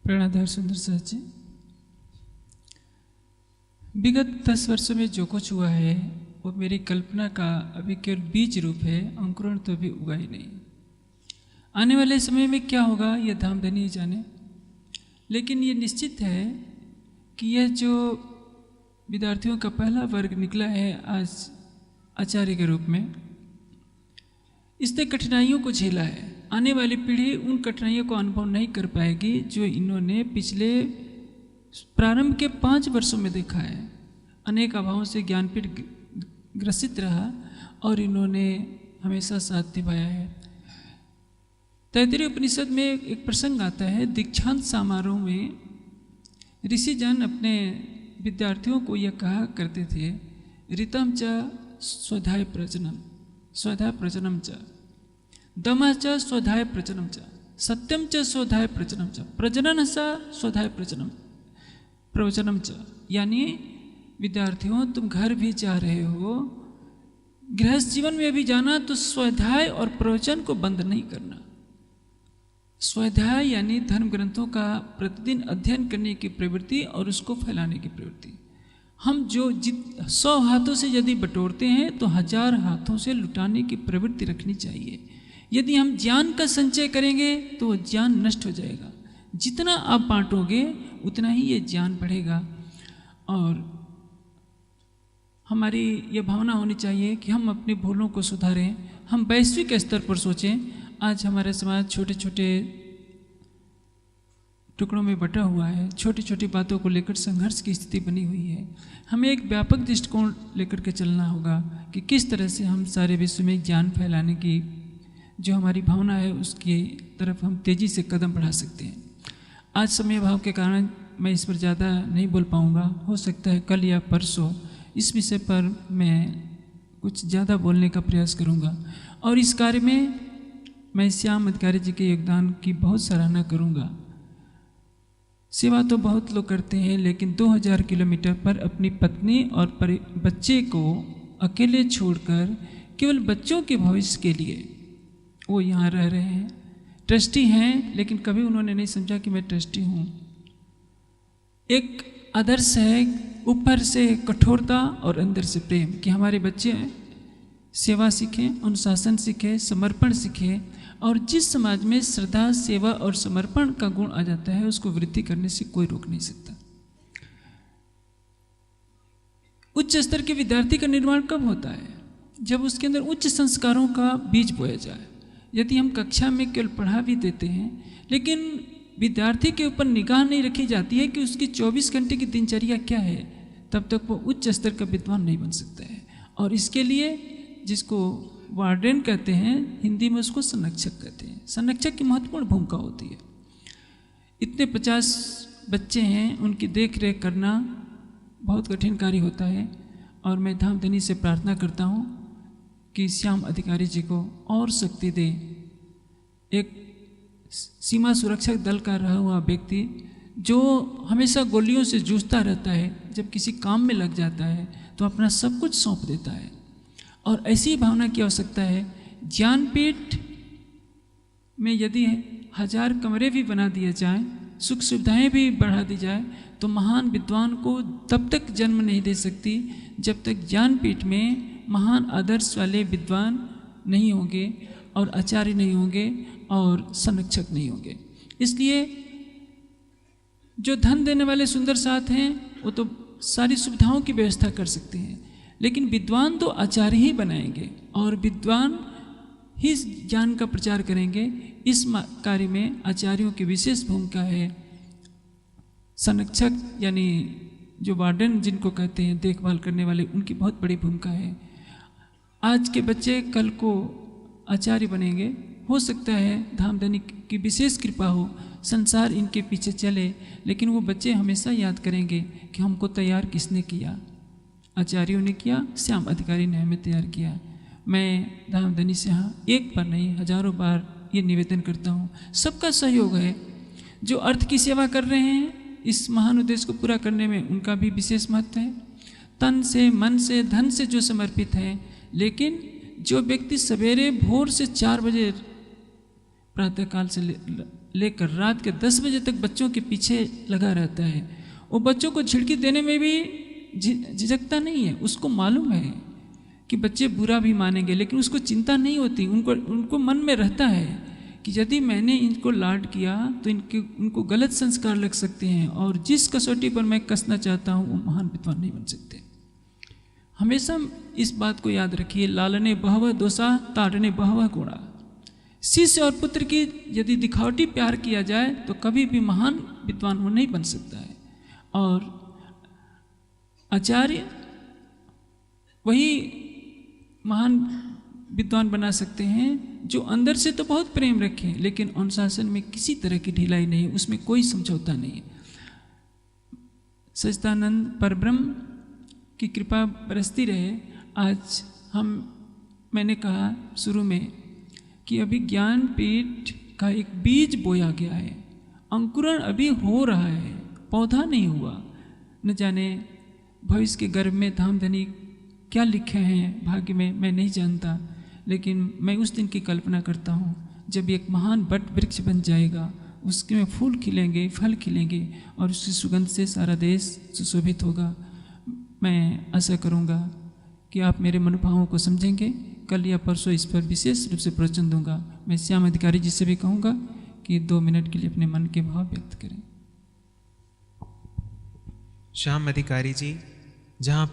प्रेरणाधार सुंदर सर जी, विगत 10 वर्षों में जो कुछ हुआ है वो मेरी कल्पना का अभी केवल बीज रूप है, अंकुरण तो अभी उगा ही नहीं। आने वाले समय में क्या होगा यह धामधनी ही जाने, लेकिन ये निश्चित है कि यह जो विद्यार्थियों का पहला वर्ग निकला है आज आचार्य के रूप में, इसने कठिनाइयों को झेला है। आने वाली पीढ़ी उन कठिनाइयों को अनुभव नहीं कर पाएगी जो इन्होंने पिछले प्रारंभ के 5 वर्षों में देखा है। अनेक अभावों से ज्ञानपीठ ग्रसित रहा और इन्होंने हमेशा साथ निभाया है। तैत्तिरीय उपनिषद में एक प्रसंग आता है, दीक्षांत समारोह में ऋषिजन अपने विद्यार्थियों को यह कहा करते थे, ऋतम च स्वधाय प्रजनम, स्वधाय प्रजनम च, दम च स्वधाय प्रजनम च, सत्यम च स्वधाय प्रजनम च, प्रजनन स स्वधाय प्रवचनम च। यानी विद्यार्थियों, तुम घर भी जा रहे हो, गृहस्थ जीवन में भी जाना, तो स्वाध्याय और प्रवचन को बंद नहीं करना। स्वाध्याय यानी धर्म ग्रंथों का प्रतिदिन अध्ययन करने की प्रवृत्ति और उसको फैलाने की प्रवृत्ति। हम जो 100 हाथों से यदि बटोरते हैं तो 1000 हाथों से लुटाने की प्रवृत्ति रखनी चाहिए। यदि हम ज्ञान का संचय करेंगे तो वो ज्ञान नष्ट हो जाएगा। जितना आप बांटोगे उतना ही ये ज्ञान बढ़ेगा। और हमारी ये भावना होनी चाहिए कि हम अपनी भूलों को सुधारें, हम वैश्विक स्तर पर सोचें। आज हमारा समाज छोटे छोटे टुकड़ों में बटा हुआ है, छोटी छोटी बातों को लेकर संघर्ष की स्थिति बनी हुई है। हमें एक व्यापक दृष्टिकोण लेकर के चलना होगा कि किस तरह से हम सारे विश्व में ज्ञान फैलाने की जो हमारी भावना है उसकी तरफ हम तेज़ी से कदम बढ़ा सकते हैं। आज समय अभाव के कारण मैं इस पर ज़्यादा नहीं बोल पाऊँगा। हो सकता है कल या परसों इस विषय पर मैं कुछ ज़्यादा बोलने का प्रयास करूँगा। और इस कार्य में मैं श्याम अधिकारी जी के योगदान की बहुत सराहना करूँगा। सेवा तो बहुत लोग करते हैं, लेकिन 2000 किलोमीटर पर अपनी पत्नी और बच्चे को अकेले छोड़कर केवल बच्चों के भविष्य के लिए वो यहाँ रह रहे हैं। ट्रस्टी हैं, लेकिन कभी उन्होंने नहीं समझा कि मैं ट्रस्टी हूँ। एक आदर्श है, ऊपर से कठोरता और अंदर से प्रेम, कि हमारे बच्चे सेवा सीखें, अनुशासन सीखें, समर्पण सीखें। और जिस समाज में श्रद्धा, सेवा और समर्पण का गुण आ जाता है उसको वृद्धि करने से कोई रोक नहीं सकता। उच्च स्तर के विद्यार्थी का निर्माण कब होता है? जब उसके अंदर उच्च संस्कारों का बीज बोया जाए। यदि हम कक्षा में केवल पढ़ा भी देते हैं, लेकिन विद्यार्थी के ऊपर निगाह नहीं रखी जाती है कि उसकी 24 घंटे की दिनचर्या क्या है, तब तक वो उच्च स्तर का विद्वान नहीं बन सकता है। और इसके लिए जिसको वार्डन कहते हैं, हिंदी में उसको संरक्षक कहते हैं, संरक्षक की महत्वपूर्ण भूमिका होती है। इतने 50 बच्चे हैं, उनकी देख रेख करना बहुत कठिन कार्य होता है। और मैं धामधनी से प्रार्थना करता हूँ कि श्याम अधिकारी जी को और शक्ति दे। एक सीमा सुरक्षक दल का रहा हुआ व्यक्ति जो हमेशा गोलियों से जूझता रहता है, जब किसी काम में लग जाता है तो अपना सब कुछ सौंप देता है। और ऐसी भावना की आवश्यकता है। ज्ञानपीठ में यदि 1000 कमरे भी बना दिए जाएं, सुख सुविधाएं भी बढ़ा दी जाए, तो महान विद्वान को तब तक जन्म नहीं दे सकती जब तक ज्ञानपीठ में महान आदर्श वाले विद्वान नहीं होंगे और आचार्य नहीं होंगे और संरक्षक नहीं होंगे। इसलिए जो धन देने वाले सुंदर साथ हैं वो तो सारी सुविधाओं की व्यवस्था कर सकते हैं, लेकिन विद्वान तो आचार्य ही बनाएंगे और विद्वान ही ज्ञान का प्रचार करेंगे। इस कार्य में आचार्यों की विशेष भूमिका है। संरक्षक यानी जो वार्डन जिनको कहते हैं, देखभाल करने वाले, उनकी बहुत बड़ी भूमिका है। आज के बच्चे कल को आचार्य बनेंगे। हो सकता है धामधनी की विशेष कृपा हो, संसार इनके पीछे चले, लेकिन वो बच्चे हमेशा याद करेंगे कि हमको तैयार किसने किया। आचार्यों ने किया, श्याम अधिकारी ने हमें तैयार किया। मैं धामधनी से एक बार नहीं 1000 बार ये निवेदन करता हूँ, सबका सहयोग है। जो अर्थ की सेवा कर रहे हैं, इस महान उद्देश्य को पूरा करने में उनका भी विशेष महत्व है। तन से, मन से, धन से जो समर्पित हैं, लेकिन जो व्यक्ति सवेरे भोर से 4 बजे प्रातःकाल से लेकर रात के 10 बजे तक बच्चों के पीछे लगा रहता है। वो बच्चों को झिड़की देने में भी झिझकता नहीं है। उसको मालूम है कि बच्चे बुरा भी मानेंगे, लेकिन उसको चिंता नहीं होती। उनको मन में रहता है कि यदि मैंने इनको लाड किया तो उनको गलत संस्कार लग सकते हैं, और जिस कसौटी पर मैं कसना चाहता हूँ वो महान विद्वान नहीं बन सकते। हमेशा इस बात को याद रखिए, लालने बहवह दोषा ताड़ने बहवह गुणा। शिष्य और पुत्र की यदि दिखावटी प्यार किया जाए तो कभी भी महान विद्वान वो नहीं बन सकता है। और आचार्य वही महान विद्वान बना सकते हैं जो अंदर से तो बहुत प्रेम रखें, लेकिन अनुशासन में किसी तरह की ढिलाई नहीं, उसमें कोई समझौता नहीं। सच्चिदानंद परब्रह्म की कृपा बरसती रहे। आज मैंने कहा शुरू में कि अभी ज्ञानपीठ का एक बीज बोया गया है, अंकुरण अभी हो रहा है, पौधा नहीं हुआ। न जाने भविष्य के गर्भ में धामधनी क्या लिखे हैं भाग्य में, मैं नहीं जानता, लेकिन मैं उस दिन की कल्पना करता हूँ जब एक महान वट वृक्ष बन जाएगा, उसके में फूल खिलेंगे, फल खिलेंगे, और उसकी सुगंध से सारा देश सुशोभित होगा। मैं आशा करूँगा कि आप मेरे मनोभावों को समझेंगे। कल या परसों इस पर विशेष रूप से प्रवचन दूंगा। मैं श्याम अधिकारी जी से भी कहूँगा कि 2 मिनट के लिए अपने मन के भाव व्यक्त करें। श्याम अधिकारी जी, जहाँ पर